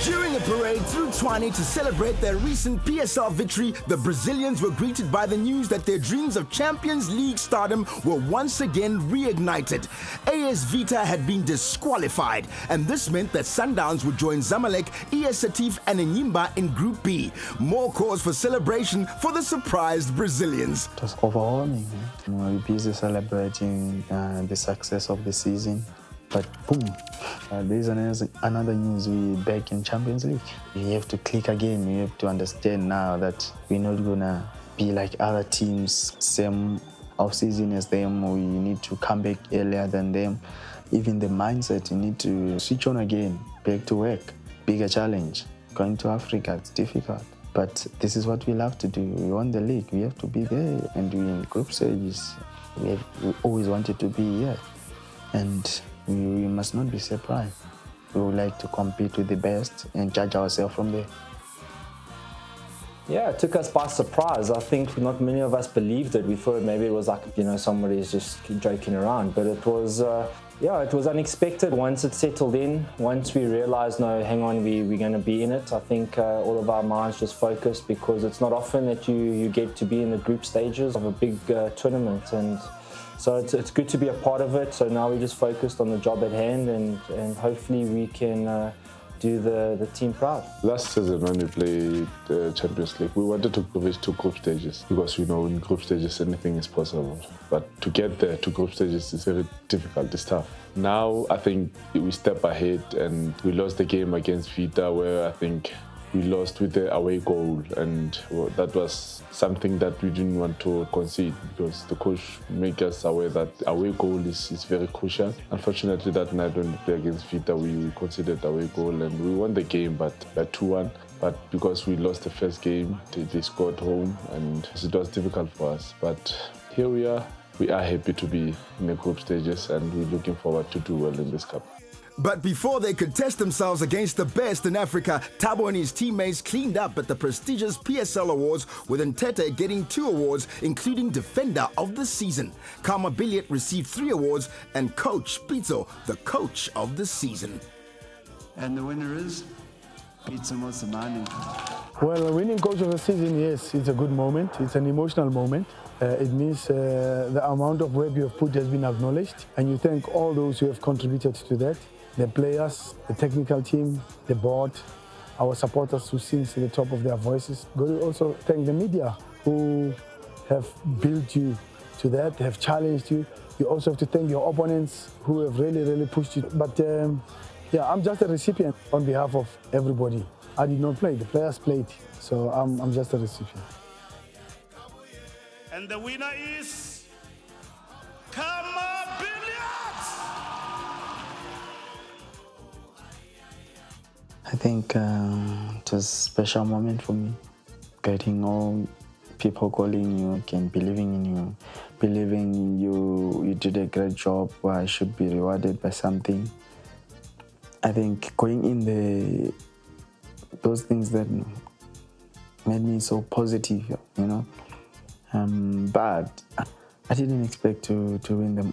During a parade through Tshwane to celebrate their recent PSL victory, the Brazilians were greeted by the news that their dreams of Champions League stardom were once again reignited. AS Vita had been disqualified, and this meant that Sundowns would join Zamalek, Setif and Enyimba in Group B. More cause for celebration for the surprised Brazilians. It was overwhelming. We were busy celebrating the success of the season. But boom, there's another news, we're back in Champions League. You have to click again, you have to understand now that we're not gonna be like other teams, same off-season as them, we need to come back earlier than them. Even the mindset, you need to switch on again, back to work, bigger challenge. Going to Africa, it's difficult. But this is what we love to do. We won the league, we have to be there. And we in group stages, we always wanted to be here. And we must not be surprised. We would like to compete with the best and judge ourselves from there. Yeah, it took us by surprise. I think not many of us believed it. We thought maybe it was like, somebody's just joking around. But it was, it was unexpected. Once it settled in, once we realized, no, hang on, we're going to be in it, I think all of our minds just focused, because it's not often that you get to be in the group stages of a big tournament. And so it's good to be a part of it. So now we just focused on the job at hand, and hopefully we can do the team proud. Last season when we played the Champions League, we wanted to progress to group stages, because we know in group stages anything is possible. But to get there to group stages is very difficult, it's tough. Now I think we step ahead, and we lost the game against Vita, where I think we lost with the away goal, and that was something that we didn't want to concede, because the coach made us aware that away goal is very crucial. Unfortunately, that night when we played against Vita, we conceded away goal, and we won the game, but by 2-1. But because we lost the first game, they scored home, and it was difficult for us. But here we are. We are happy to be in the group stages, and we're looking forward to do well in this cup. But before they could test themselves against the best in Africa, Thabo and his teammates cleaned up at the prestigious PSL Awards, with Ntete getting 2 awards, including Defender of the Season. Kama Billiet received 3 awards, and Coach Pitso, the Coach of the Season. And the winner is Pitso Mosamani. Well, winning Coach of the Season, yes, it's a good moment. It's an emotional moment. It means the amount of work you have put has been acknowledged, and you thank all those who have contributed to that. The players, the technical team, the board, our supporters who sing to the top of their voices. Got to also thank the media who have built you to that, have challenged you. You also have to thank your opponents who have really pushed you. But yeah, I'm just a recipient on behalf of everybody. I did not play, the players played, so I'm just a recipient. And the winner is I think it was a special moment for me, getting all people calling you and believing in you, believing you did a great job, or I should be rewarded by something. I think going in those things that made me so positive, but I didn't expect to win them,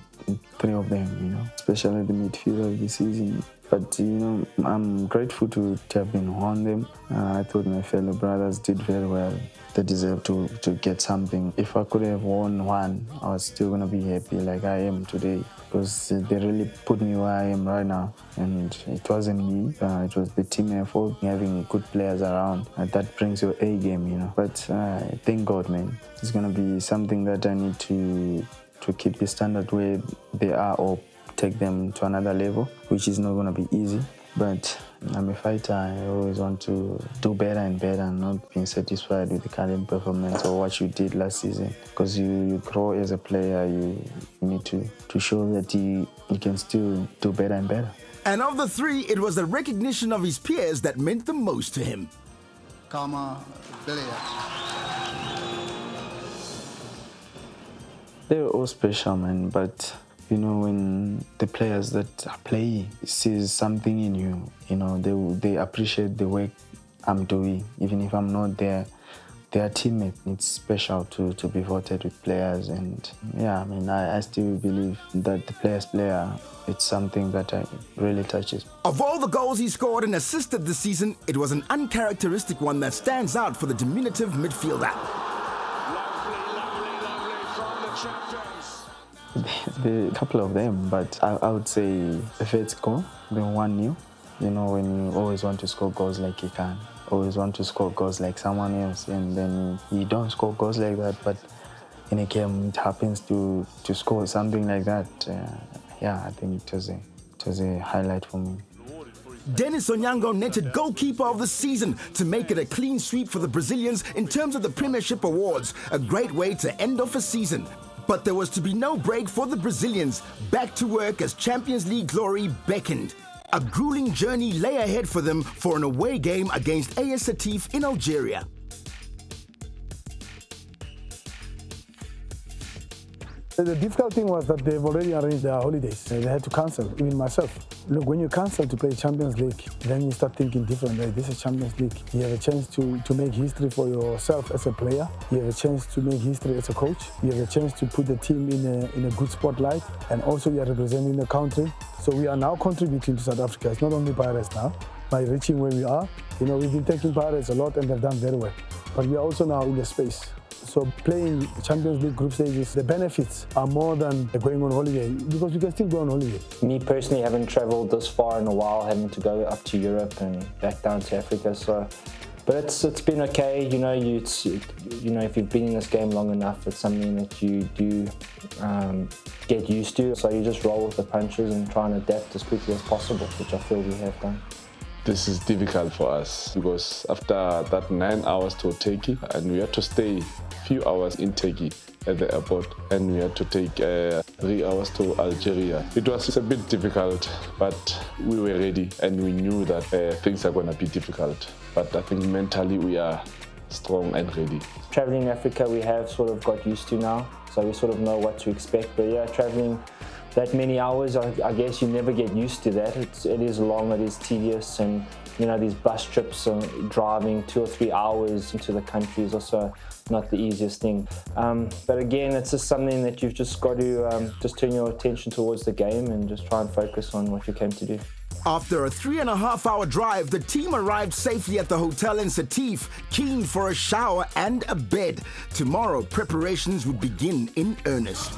3 of them, especially the midfield of the season. But, I'm grateful to have been on them. I thought my fellow brothers did very well. They deserve to get something. If I could have won 1, I was still going to be happy like I am today, because they really put me where I am right now. And it wasn't me, it was the team effort, having good players around. That brings your A game, But thank God, man. It's going to be something that I need to keep the standard where they are, or take them to another level, which is not going to be easy. But I'm a fighter. I always want to do better and better, and not being satisfied with the current performance or what you did last season. Because you grow as a player, you need to show that you can still do better and better. And of the 3, it was the recognition of his peers that meant the most to him. Kama Billiet. They were all special, man, but when the players that are playing sees something in you, they appreciate the work I'm doing. Even if I'm not there, They are teammates. It's special to be voted with players, and yeah, I mean, I still believe that the player's player, it's something that really touches. Of all the goals he scored and assisted this season, it was an uncharacteristic one that stands out for the diminutive midfielder. There are a couple of them, but I would say the first goal, the 1-0. You know, when you always want to score goals like you can, always want to score goals like someone else, and then you don't score goals like that, but in a game it happens to score something like that. Yeah, I think it was a highlight for me. Dennis Onyango netted goalkeeper of the season to make it a clean sweep for the Brazilians in terms of the Premiership Awards, a great way to end off a season. But there was to be no break for the Brazilians, back to work as Champions League glory beckoned. A grueling journey lay ahead for them for an away game against AS Setif in Algeria. The difficult thing was that they've already arranged their holidays. They had to cancel, even myself. Look, when you cancel to play Champions League, then you start thinking differently. This is Champions League. You have a chance to make history for yourself as a player. You have a chance to make history as a coach. You have a chance to put the team in a good spotlight. And also you are representing the country. So we are now contributing to South Africa. It's not only Pirates now. By reaching where we are, you know, we've been taking Pirates a lot and they've done very well. But we are also now in the space. So playing Champions League group stages, the benefits are more than going on holiday, because you can still go on holiday. Me personally, haven't travelled this far in a while, having to go up to Europe and back down to Africa. So, but it's been okay. You know, if you've been in this game long enough, it's something that you do get used to. So you just roll with the punches and try and adapt as quickly as possible, which I feel we have done. This is difficult for us because after that 9 hours to Turkey, and we had to stay a few hours in Turkey at the airport, and we had to take 3 hours to Algeria. It was a bit difficult, but we were ready and we knew that things are going to be difficult. But I think mentally we are strong and ready. Traveling in Africa we have sort of got used to now, so we sort of know what to expect. But yeah, traveling that many hours, I guess you never get used to that. It is long, it is tedious, and you know, these bus trips and driving 2 or 3 hours into the country is also not the easiest thing. But again, it's just something that you've just got to just turn your attention towards the game and just try and focus on what you came to do. After a 3.5-hour drive, the team arrived safely at the hotel in Setif, keen for a shower and a bed. Tomorrow, preparations would begin in earnest.